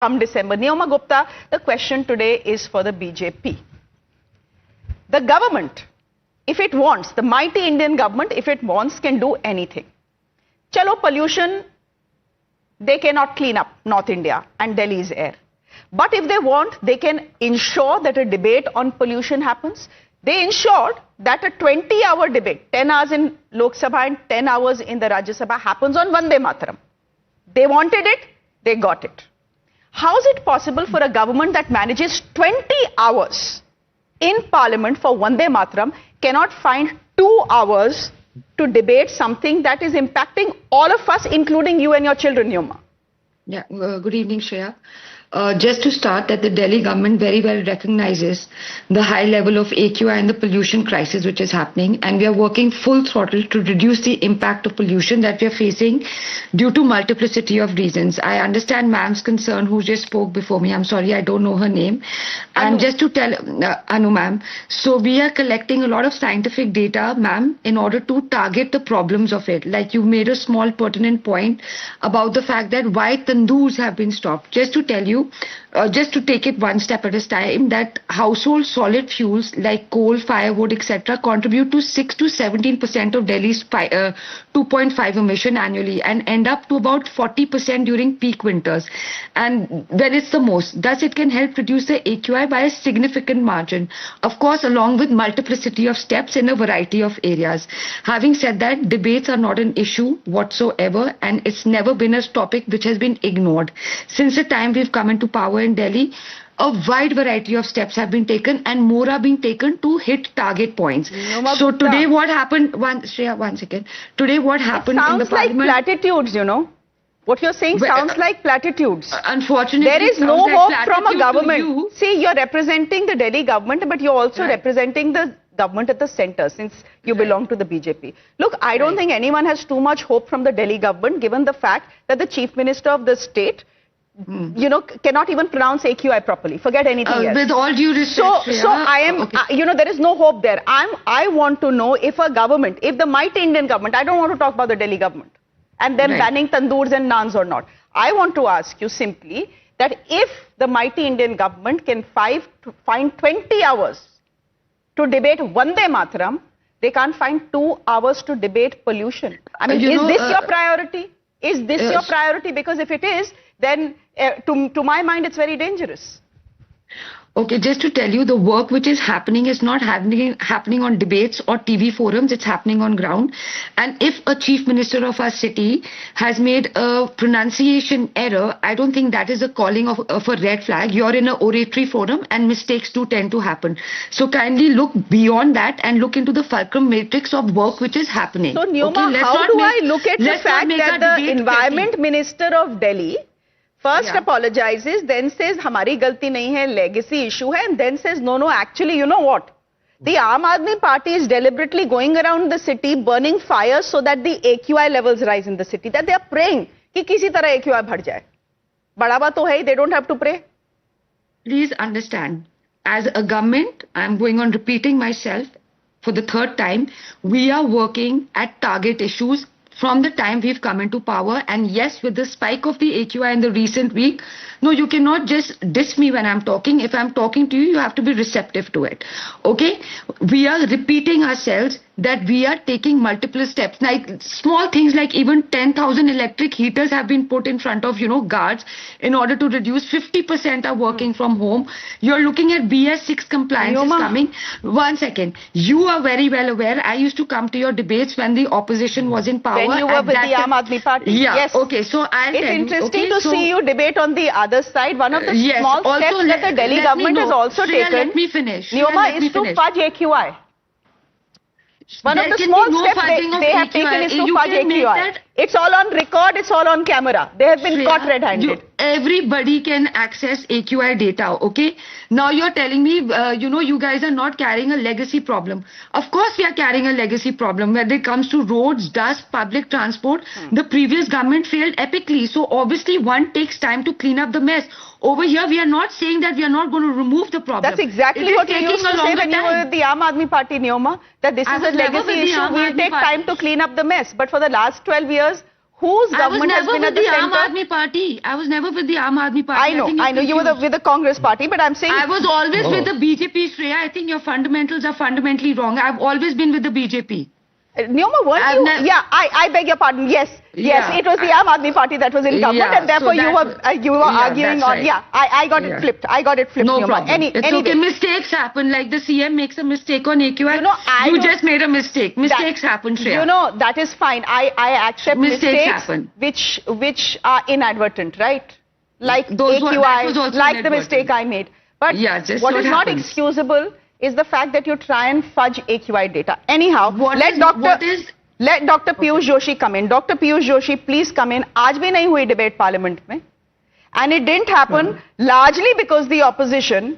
come December. Neoma Gupta, the question today is for the BJP. The government, if it wants, the mighty Indian government, if it wants, can do anything. Chalo, pollution, they cannot clean up North India and Delhi's air. But if they want, they can ensure that a debate on pollution happens. They ensured that a 20-hour debate, 10 hours in Lok Sabha and 10 hours in the Rajya Sabha, happens on Vande Mataram. They wanted it, they got it. How is it possible for a government that manages 20 hours in Parliament for Vande Mataram cannot find 2 hours to debate something that is impacting all of us, including you and your children, Neoma? Yeah, good evening, Shreya. Just to start, that the Delhi government very well recognizes the high level of AQI and the pollution crisis which is happening, and we are working full throttle to reduce the impact of pollution that we are facing due to multiplicity of reasons. I understand ma'am's concern who just spoke before me. I'm sorry, I don't know her name. And just to tell, Anu ma'am, so we are collecting a lot of scientific data, ma'am, in order to target the problems of it. Like you made a small pertinent point about the fact that why tandoors have been stopped. Just to tell you, just to take it one step at a time, that household solid fuels like coal, firewood, etc. contribute to 6 to 17% of Delhi's 2.5 emission annually and end up to about 40% during peak winters. And when it's the most, thus it can help reduce the AQI by a significant margin. Of course, along with multiplicity of steps in a variety of areas. Having said that, debates are not an issue whatsoever, and it's never been a topic which has been ignored. Since the time we've come into power in Delhi, a wide variety of steps have been taken and more are being taken to hit target points. So today what happened, Shreya, one second. Today what happened in the parliament... Sounds like platitudes, you know. What you're saying sounds like platitudes. Unfortunately, there is no hope from a government. See, you're representing the Delhi government, but you're also representing the government at the center, since you belong to the BJP. Look, I don't think anyone has too much hope from the Delhi government, given the fact that the chief minister of the state you know, cannot even pronounce AQI properly. Forget anything else. With all due respect, so I am, you know, there is no hope there. I want to know if a government, if the mighty Indian government, I don't want to talk about the Delhi government and them banning tandoors and naans or not. I want to ask you simply that if the mighty Indian government can find 20 hours to debate Vande Mataram, they can't find 2 hours to debate pollution. I mean, is this your priority? Is this your priority? Because if it is, then to my mind, it's very dangerous. Okay, just to tell you, the work which is happening is not happening on debates or TV forums, it's happening on ground. And if a chief minister of our city has made a pronunciation error, I don't think that is a calling of a red flag. You're in an oratory forum and mistakes do tend to happen. So kindly look beyond that and look into the fulcrum matrix of work which is happening. So Neoma, how do I look at the fact that the environment minister of Delhi first apologizes, then says, hamari galti nahi hai, legacy issue hai, and then says, no, actually, you know what? The Aam Aadmi Party is deliberately going around the city, burning fires so that the AQI levels rise in the city, that they are praying ki kisi tarah AQI bhad jaye. Badhava to hai, they don't have to pray. Please understand, as a government, I'm going on repeating myself for the third time, we are working at target issues from the time we've come into power. And yes, with the spike of the AQI in the recent week, no, you cannot just diss me when I'm talking. If I'm talking to you, you have to be receptive to it. Okay? We are repeating ourselves that we are taking multiple steps. Like small things like even 10,000 electric heaters have been put in front of, you know, guards in order to reduce. 50% are working from home. You're looking at BS6 compliance is coming. One second. You are very well aware. I used to come to your debates when the opposition was in power. When you were with the Aam Aadmi Party. Yeah. Yes. Okay. So it's interesting to see you debate on the other side. One of the small steps that the Delhi government has also taken. Let me finish. Neoma, is to fudge AQI. One of the small steps they have taken is to fudge AQI. It's all on record, it's all on camera. They have been caught red-handed. Everybody can access AQI data, okay? Now you're telling me, you know, you guys are not carrying a legacy problem. Of course we are carrying a legacy problem. When it comes to roads, dust, public transport, the previous government failed epically. So obviously one takes time to clean up the mess. Over here, we are not saying that we are not going to remove the problem. That's exactly what you used to say when you were with the Aam Aadmi Party, Neoma, that this is a legacy issue. We'll take time to clean up the mess. But for the last 12 years, whose I was government has never been with at the the Aam center? Aadmi Party. I was never with the Aam Aadmi Party. I know, think you're you were confused. with the Congress party, but I'm saying I was always Oh. with the BJP, Shreya. I think your fundamentals are fundamentally wrong. I've always been with the BJP. Neoma, weren't I've you? nev- Yeah, I beg your pardon. Yes, Yeah, it was the Aam Aadmi Party that was in government, Yeah, and therefore so you were yeah, arguing that's on. right. Yeah, I got it Yeah. flipped. I got it flipped. No Neoma. problem. It's Anyway. okay. Mistakes happen. Like the CM makes a mistake on AQI. You know, I you don't- just made a mistake. Mistakes happen, Shreya. You know, that is fine. I accept Mistakes mistakes happen. which are inadvertent, right? Like That was AQI, also like the inadvertent. mistake I made. But Yeah, just what what is not happens. excusable is the fact that you try and fudge AQI data. Anyhow, let Dr. Piyush Joshi come in. Dr. Piyush Joshi, please come in. आज भी नहीं हुई debate parliament में. And it didn't happen largely because the opposition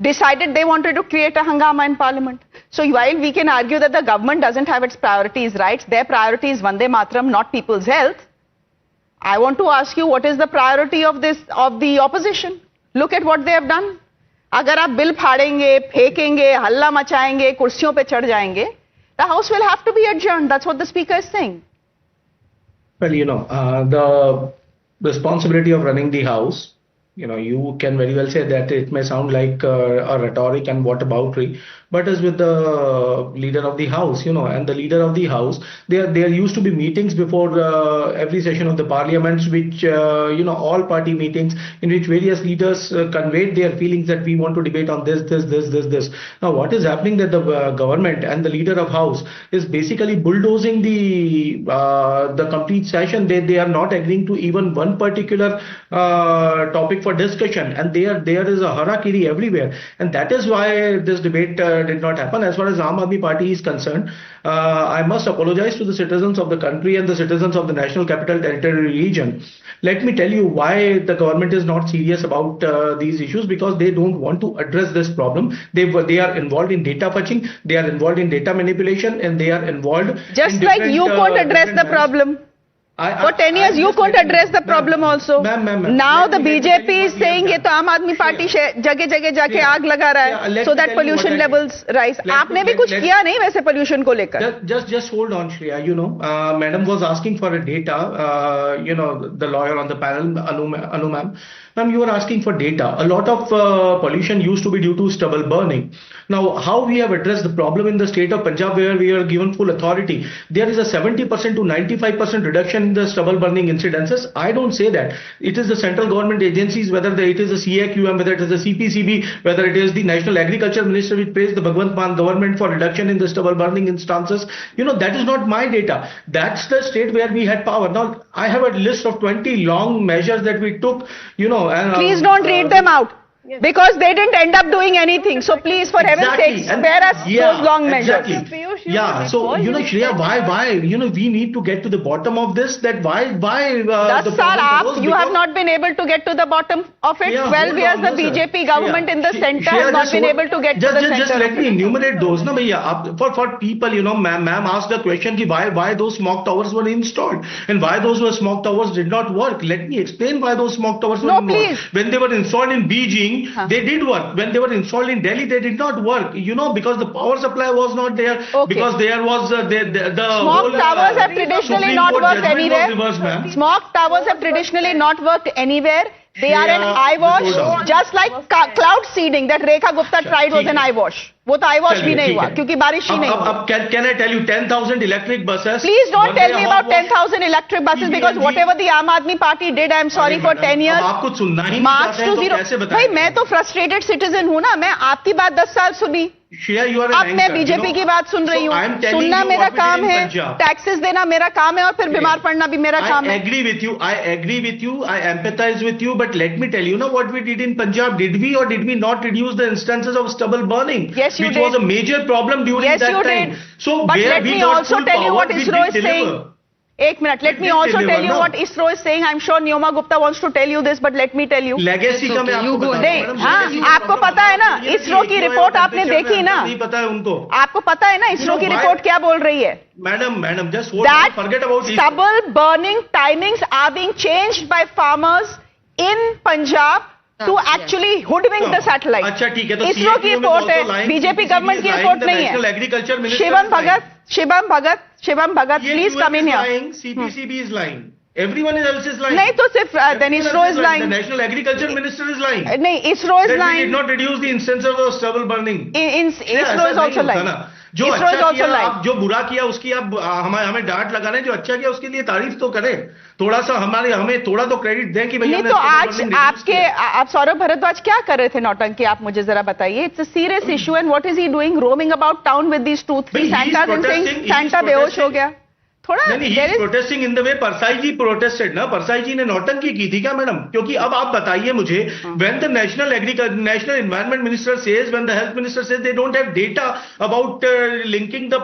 decided they wanted to create a hangama in parliament. So while we can argue that the government doesn't have its priorities right, their priority is Vande Mataram, not people's health. I want to ask you, what is the priority of the opposition? Look at what they have done. अगर आप bill फाड़ेंगे, फेंकेंगे, हल्ला मचाएंगे, कुर्सियों पे चढ़ जाएंगे, the house will have to be adjourned. That's what the speaker is saying. Well, the responsibility of running the house, you can very well say that it may sound like a rhetoric and whataboutery, but as with the leader of the house, and the leader of the house, there used to be meetings before every session of the parliament, which, all party meetings in which various leaders conveyed their feelings that we want to debate on this. Now, what is happening that the government and the leader of house is basically bulldozing the complete session. They are not agreeing to even one particular topic for discussion, and there is a harakiri everywhere, and that is why this debate did not happen. As far as Aam Aadmi Party is concerned, I must apologize to the citizens of the country and the citizens of the National Capital Territory region. Let me tell you why the government is not serious about these issues, because they don't want to address this problem. They are involved in data fetching, they are involved in data manipulation, and they are involved Just in like different, you couldn't address different the manners. problem. For 10 years, you couldn't address the problem also. Now the BJP is saying ये तो आम आदमी party जगह जगह जाके आग लगा रहा है, so that pollution levels rise. आपने भी कुछ किया नहीं वैसे pollution को लेकर. Just hold on, Shreya. Madam was asking for a data. The lawyer on the panel, Anu ma'am. Ma'am, you were asking for data. A lot of pollution used to be due to stubble burning. Now, how we have addressed the problem in the state of Punjab, where we are given full authority, there is a 70% to 95% reduction in the stubble burning incidences. I don't say that. It is the central government agencies, whether it is the CAQM, whether it is the CPCB, whether it is the National Agriculture Minister, which praised the Bhagwant Mann government for reduction in the stubble burning instances. That is not my data. That's the state where we had power. Now, I have a list of 20 long measures that we took, and, Please don't read them out. Because they didn't end up doing anything. So please, for heaven's sake, spare us those long measures. Yeah, so, Shreya, why, we need to get to the bottom of this, that why, Thus far, you have not been able to get to the bottom of it. 12 years, the BJP government in the center has not been able to get to the center. Just let me enumerate those. No, for people, ma'am asked the question, why those smog towers were installed and why those smog towers did not work. Let me explain why those smog towers were not. Please. When they were installed in Beijing, they did work. When they were installed in Delhi, they did not work. Because the power supply was not there. Okay. Because there was the smog towers have traditionally not worked anywhere. Smog towers have traditionally not worked anywhere. They are an eyewash, just like cloud seeding that Rekha Gupta tried was an eyewash. वो तो eyewash भी नहीं हुआ क्योंकि बारिश ही नहीं हुई. Can I tell you 10,000 electric buses? Please don't tell me about 10,000 electric buses, because whatever the Aam Aadmi Party did, I am sorry, for 10 years. आपको सुनना ही नहीं March चाहते हैं, to तो zero. कैसे बताएं? भाई मैं तो frustrated citizen हूँ ना, मैं आपकी बात 10 साल सुनी. Shreya, you are an अब मैं anchor, बीजेपी की बात सुन रही हूँ. सुनना मेरा काम है, टैक्सेस देना मेरा काम है, और फिर बीमार पड़ना भी मेरा काम है. I agree with you. I empathize with you. But let me tell you, what we did in Punjab, did we or did we not reduce the instances of stubble burning? Yes, you which did. was a major problem during that time. Yes, you did. So but where let we me got also full tell you power, what we ISRO did is saying. deliver. एक minute, let me also tell you what ISRO is saying. I'm sure Neoma Gupta wants to tell you this, but let me tell you. Legacy का मैं आपको बताऊं. नहीं, हाँ, आपको पता है ना, ISRO की रिपोर्ट आपने देखी ना? नहीं पता है उनको. आपको पता है ना ISRO की रिपोर्ट क्या बोल रही है? Madam, just hold on. Forget about it. Stubble burning timings are being changed by farmers in Punjab to actually hoodwink the satellite. अच्छा ठीक है, तो ISRO की रिपोर्ट है, बीजेपी गवर्नमेंट की रिपोर्ट नहीं है. शिवन भगत Shibam Bhagat, please come in here. CPCB is lying. Everyone else is lying. नहीं तो सिर्फ then ISRO is lying. The National Agriculture Minister is lying. नहीं, ISRO is That we lying. did not reduce the instances of stubble burning. ISRO is also lying. जो ISRO is अच्छा also किया, lying. आप जो बुरा किया उसकी आप हमें डांट लगाने, जो अच्छा किया उसके लिए तारीफ तो करें. थोड़ा सा हमें थोड़ा तो क्रेडिट दें कि भैया नहीं तो आज आपके आप सौरभ भारद्वाज क्या कर रहे थे नौटंकी, आप मुझे जरा बताइए. It's a serious issue and what is he doing, roaming about town with these 2-3 Santas and saying Santa बेहोश हो गया. थोड़ा protesting in the way Parsai ji protested ना. परसाई जी ने नौटंकी की थी क्या मैडम? क्योंकि अब आप बताइए मुझे, when the national environment minister says, when the health minister says they don't have data about linking the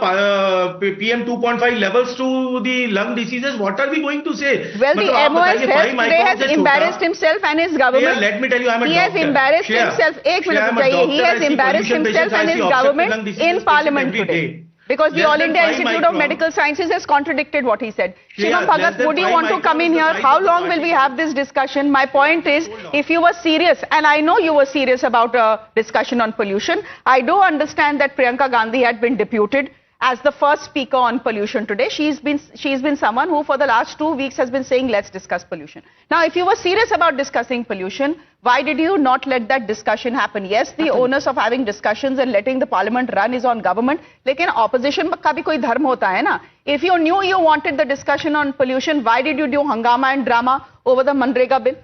PM 2.5 levels to the lung diseases, what are we going to say? Well, the MOS today has embarrassed himself and his government. Yeah, let me tell you, I'm a he has embarrassed himself. एक minute बताइए. He has embarrassed himself and his government in Parliament today. Because the All India Institute of Medical Sciences has contradicted what he said. Shibam Bhagat, would you want to come in here? How long will we have this discussion? My point is, if you were serious, and I know you were serious about a discussion on pollution, I do understand that Priyanka Gandhi had been deputed as the first speaker on pollution today. She's been someone who for the last 2 weeks has been saying, let's discuss pollution. Now, if you were serious about discussing pollution, why did you not let that discussion happen? Yes, the onus of having discussions and letting the parliament run is on government. लेकिन opposition का भी कोई धर्म होता है ना. If you knew you wanted the discussion on pollution, why did you do hangama and drama over the Manrega bill?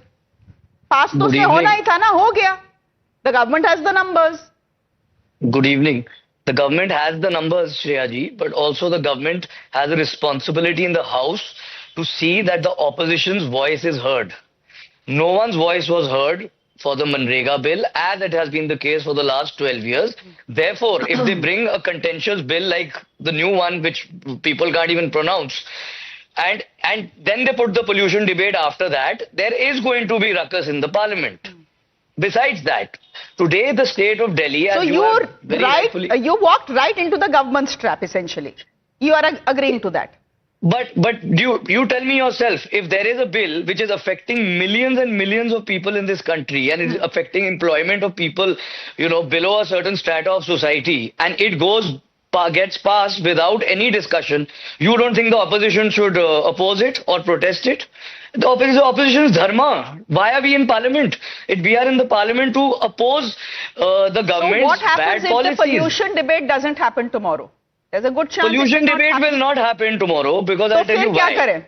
Pass तो से होना ही था ना, हो गया. The government has the numbers. Good evening. The government has the numbers, Shreya ji, but also the government has a responsibility in the House to see that the opposition's voice is heard. No one's voice was heard for the Manrega bill, as it has been the case for the last 12 years. Therefore, if they bring a contentious bill like the new one, which people can't even pronounce, and then they put the pollution debate after that, there is going to be ruckus in the parliament. Besides that, today the state of Delhi, so you walked right into the government's trap, essentially. You are agreeing to that. But you tell me yourself, if there is a bill which is affecting millions and millions of people in this country and is affecting employment of people, below a certain strata of society, and it gets passed without any discussion, you don't think the opposition should oppose it or protest it? The opposition is dharma. Why are we in parliament? We are in the parliament to oppose the government's bad policies. So what happens if the pollution debate doesn't happen tomorrow? There's a good chance pollution debate will not happen tomorrow, because I'll tell you why.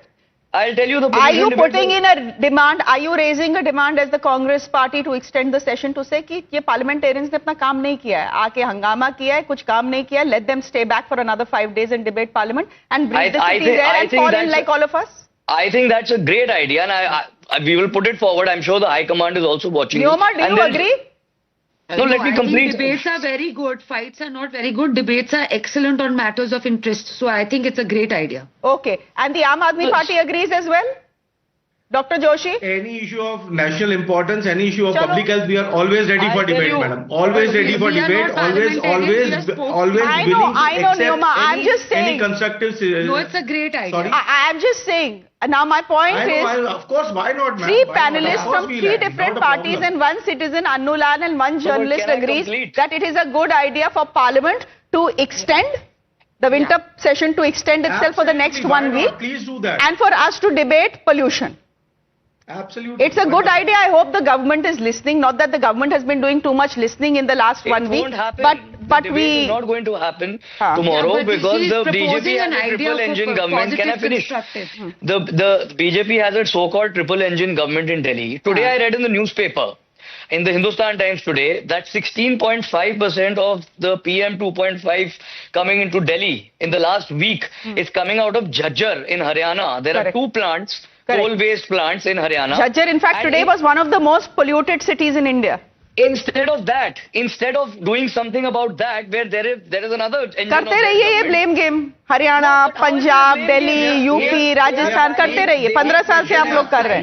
I'll tell you the pollution debate. Are you putting in a demand? Are you raising a demand as the Congress party to extend the session to say कि ये parliamentarians ने अपना काम नहीं किया है, आके हंगामा किया है, कुछ काम नहीं किया है, let them stay back for another 5 days and debate parliament and breathe the city there and fall in like all of us? I think that's a great idea, and we will put it forward. I'm sure the High Command is also watching. Neoma, do you agree? No, let me complete. Debates are very good. Fights are not very good. Debates are excellent on matters of interest. So I think it's a great idea. Okay. And the Aam Aadmi Party agrees as well? Dr. Joshi? Any issue of national importance, any issue of public health, we are always ready for debate, madam. Always ready for debate. Always willing to accept Neoma, I'm just saying, any constructive... No, it's a great idea. Sorry? I'm just saying. Now my point is, of course, why not, ma'am? 3 panelists from 3 different parties and 1 citizen, Annulan, and 1 journalist agrees that it is a good idea for Parliament to extend the winter session, to extend itself for the next 1 week. Please do that. And for us to debate pollution. Absolutely. It's a good idea. I hope the government is listening. Not that the government has been doing too much listening in the last 1 week. But we... It's not going to happen tomorrow, because the BJP has a triple engine government. Can I finish? The BJP has a so-called triple engine government in Delhi. Today I read in the newspaper, in the Hindustan Times today, that 16.5% of the PM 2.5 coming into Delhi in the last week is coming out of Jhajjar in Haryana. There are 2 plants, coal-based plants in Haryana. Jhajjar, in fact, today was one of the most polluted cities in India. Instead of doing something about that, where there is another engine. करते रहिए ये blame game. Haryana, Punjab, Delhi, UP, Rajasthan करते रहिए. 15 साल से आप लोग कर रहे हैं.